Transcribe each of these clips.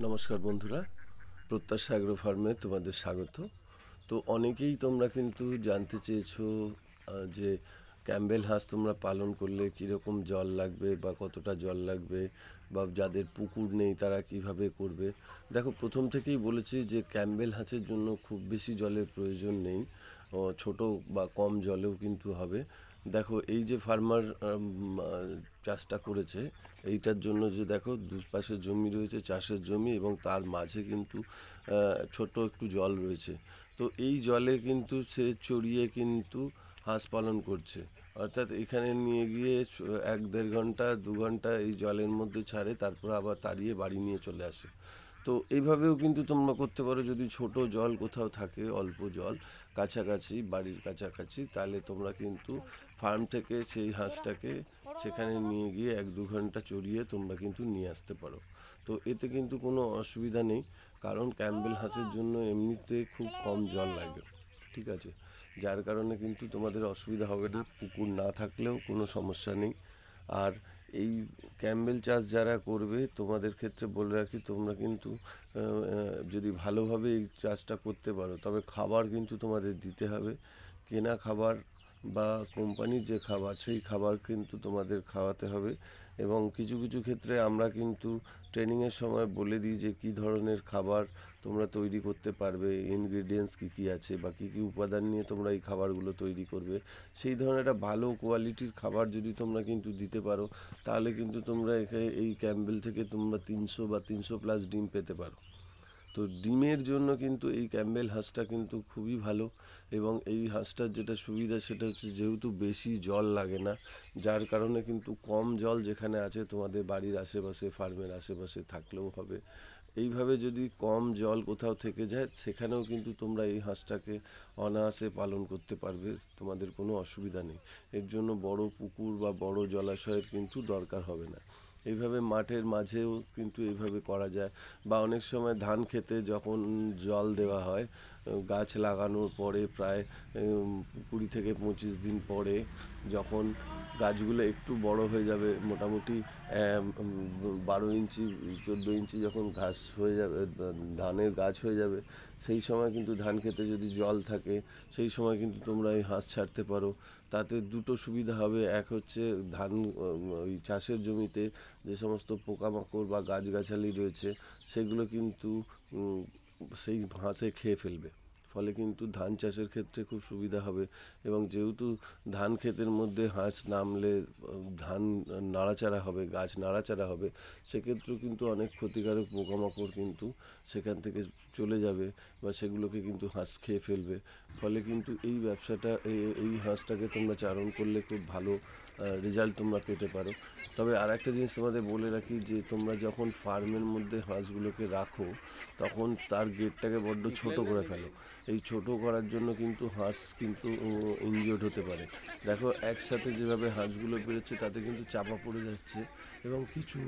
নমস্কার বন্ধুরা, প্রত্যাশা অ্যাগ্রো ফার্মে তোমাদের স্বাগত। তো অনেকেই তোমরা কিন্তু জানতে চেয়েছো যে ক্যাম্বেল হাঁস তোমরা পালন করলে কীরকম জল লাগবে বা কতটা জল লাগবে, বা যাদের পুকুর নেই তারা কিভাবে করবে। দেখো, প্রথম থেকেই বলেছি যে ক্যাম্বেল হাঁসের জন্য খুব বেশি জলের প্রয়োজন নেই, ছোট বা কম জলেও কিন্তু হবে। দেখো, এই যে ফার্মার চাষটা করেছে, এইটার জন্য যে দেখো দুপাশে জমি রয়েছে, চাষের জমি, এবং তার মাঝে কিন্তু ছোট একটু জল রয়েছে। তো এই জলে কিন্তু সে চড়িয়ে কিন্তু হাঁস পালন করছে, অর্থাৎ এখানে নিয়ে গিয়ে 1-1.5 ঘন্টা 2 ঘন্টা এই জলের মধ্যে ছাড়ে, তারপর আবার তাড়িয়ে বাড়ি নিয়ে চলে আসে। তো এইভাবেও কিন্তু তোমরা করতে পারো। যদি ছোট জল কোথাও থাকে, অল্প জল কাছাকাছি, বাড়ির কাছাকাছি, তাহলে তোমরা কিন্তু ফার্ম থেকে সেই হাঁসটাকে সেখানে নিয়ে গিয়ে 1-2 ঘন্টা চড়িয়ে তোমরা কিন্তু নিয়ে আসতে পারো। তো এতে কিন্তু কোনো অসুবিধা নেই, কারণ ক্যাম্বেল হাঁসের জন্য এমনিতে খুব কম জল লাগে, ঠিক আছে? যার কারণে কিন্তু তোমাদের অসুবিধা হবে না, পুকুর না থাকলেও কোনো সমস্যা নেই। আর এই ক্যাম্বেল চাষ যারা করবে, তোমাদের ক্ষেত্রে বলে রাখি, তোমরা কিন্তু যদি ভালোভাবে এই চাষটা করতে পারো, তবে খাবার কিন্তু তোমাদের দিতে হবে। কেনা খাবার বা কোম্পানির যে খাবার, সেই খাবার কিন্তু তোমাদের খাওয়াতে হবে। এবং কিছু কিছু ক্ষেত্রে আমরা কিন্তু ট্রেনিংয়ের সময় বলে দিই যে কী ধরনের খাবার তোমরা তৈরি করতে পারবে, ইনগ্রিডিয়েন্টস কী কী আছে বা কী কী উপাদান নিয়ে তোমরা এই খাবারগুলো তৈরি করবে। সেই ধরনের একটা ভালো কোয়ালিটির খাবার যদি তোমরা কিন্তু দিতে পারো, তাহলে কিন্তু তোমরা এই ক্যাম্বেল থেকে তোমরা 300 বা 300+ ডিম পেতে পারো। তো ডিমের জন্য কিন্তু এই ক্যাম্বেল হাঁসটা কিন্তু খুবই ভালো। এবং এই হাঁসটার যেটা সুবিধা, সেটা হচ্ছে যেহেতু বেশি জল লাগে না, যার কারণে কিন্তু কম জল যেখানে আছে, তোমাদের বাড়ির আশেপাশে, ফার্মের আশেপাশে থাকলেও হবে। এইভাবে যদি কম জল কোথাও থেকে যায়, সেখানেও কিন্তু তোমরা এই হাঁসটাকে অনায়াসে পালন করতে পারবে, তোমাদের কোনো অসুবিধা নেই। এর জন্য বড় পুকুর বা বড় জলাশয়ের কিন্তু দরকার হবে না। এইভাবে মাঠের মাঝেও কিন্তু এইভাবে করা যায়। বা অনেক সময় ধান খেতে যখন জল দেওয়া হয়, গাছ লাগানোর পরে প্রায় 20 থেকে 25 দিন পরে, যখন গাছগুলো একটু বড় হয়ে যাবে, মোটামুটি 12 ইঞ্চি 14 ইঞ্চি যখন ঘাস হয়ে যাবে, ধানের গাছ হয়ে যাবে, সেই সময় কিন্তু ধান খেতে যদি জল থাকে, সেই সময় কিন্তু তোমরা এই হাঁস ছাড়তে পারো। তাতে দুটো সুবিধা হবে। এক হচ্ছে ধান, ওই চাষের জমিতে যে সমস্ত পোকামাকড় বা গাছগাছালি রয়েছে, সেগুলো কিন্তু সেই হাঁসে খেয়ে ফেলবে, ফলে কিন্তু ধান চাষের ক্ষেত্রে খুব সুবিধা হবে। এবং যেহেতু ধান ক্ষেতের মধ্যে হাঁস নামলে ধান নাড়াচাড়া হবে, গাছ নাড়াচাড়া হবে, সেক্ষেত্রেও কিন্তু অনেক ক্ষতিকারক পোকামাকড় কিন্তু সেখান থেকে চলে যাবে, বা সেগুলোকে কিন্তু হাঁস খেয়ে ফেলবে। ফলে কিন্তু এই ব্যবসাটা, এই হাঁসটাকে তোমরা চারণ করলে খুব ভালো রেজাল্ট তোমরা পেতে পারো। তবে আর একটা জিনিস তোমাদের বলে রাখি, যে তোমরা যখন ফার্মের মধ্যে হাঁসগুলোকে রাখো, তখন তার গেটটাকে বড্ড ছোট করে ফেলো। এই ছোট করার জন্য কিন্তু হাঁস কিন্তু ইনজিওর্ড হতে পারে। দেখো, একসাথে যেভাবে হাঁসগুলো বেরোচ্ছে, তাতে কিন্তু চাপা পড়ে যাচ্ছে, এবং কিছু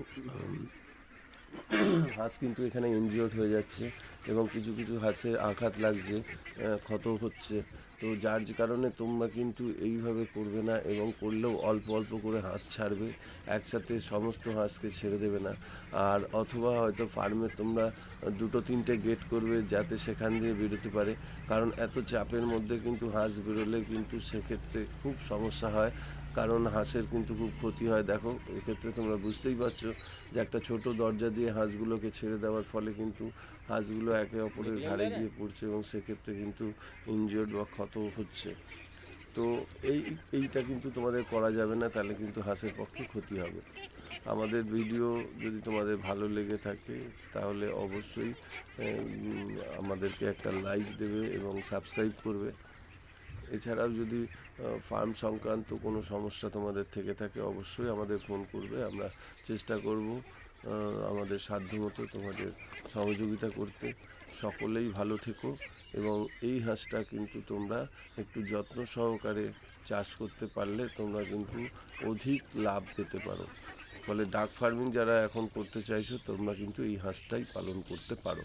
হাঁস কিন্তু এখানে ইনজিওর্ড হয়ে যাচ্ছে, এবং কিছু কিছু হাঁসের আঘাত লাগছে, ক্ষত হচ্ছে। তো যার কারণে তোমরা কিন্তু এইভাবে করবে না, এবং করলেও অল্প অল্প করে হাঁস ছাড়বে, একসাথে সমস্ত হাঁসকে ছেড়ে দেবে না। আর অথবা হয়তো ফার্মে তোমরা 2-3টে গেট করবে, যাতে সেখান দিয়ে বেরোতে পারে। কারণ এত চাপের মধ্যে কিন্তু হাঁস বেরোলে কিন্তু সেক্ষেত্রে খুব সমস্যা হয়, কারণ হাঁসের কিন্তু খুব ক্ষতি হয়। দেখো, এক্ষেত্রে তোমরা বুঝতেই পারছো যে একটা ছোট দরজা দিয়ে হাঁসগুলোকে ছেড়ে দেওয়ার ফলে কিন্তু হাঁসগুলো একে অপরের ঘাড়ে গিয়ে পড়ছে, এবং সেক্ষেত্রে কিন্তু ইনজিওর্ড বা ক্ষত হচ্ছে। তো এইটা কিন্তু তোমাদের করা যাবে না, তাহলে কিন্তু হাঁসের পক্ষে ক্ষতি হবে। আমাদের ভিডিও যদি তোমাদের ভালো লেগে থাকে, তাহলে অবশ্যই আমাদেরকে একটা লাইক দেবে এবং সাবস্ক্রাইব করবে। এছাড়াও যদি ফার্ম সংক্রান্ত কোনো সমস্যা তোমাদের থেকে থাকে, অবশ্যই আমাদের ফোন করবে। আমরা চেষ্টা করব আমাদের সাধ্যমতো তোমাদের সহযোগিতা করতে। সকলেই ভালো থেকো। এবং এই হাঁসটা কিন্তু তোমরা একটু যত্ন সহকারে চাষ করতে পারলে তোমরা কিন্তু অধিক লাভ পেতে পারো। ফলে ডাক ফার্মিং যারা এখন করতে চাইছো, তোমরা কিন্তু এই হাঁসটাই পালন করতে পারো।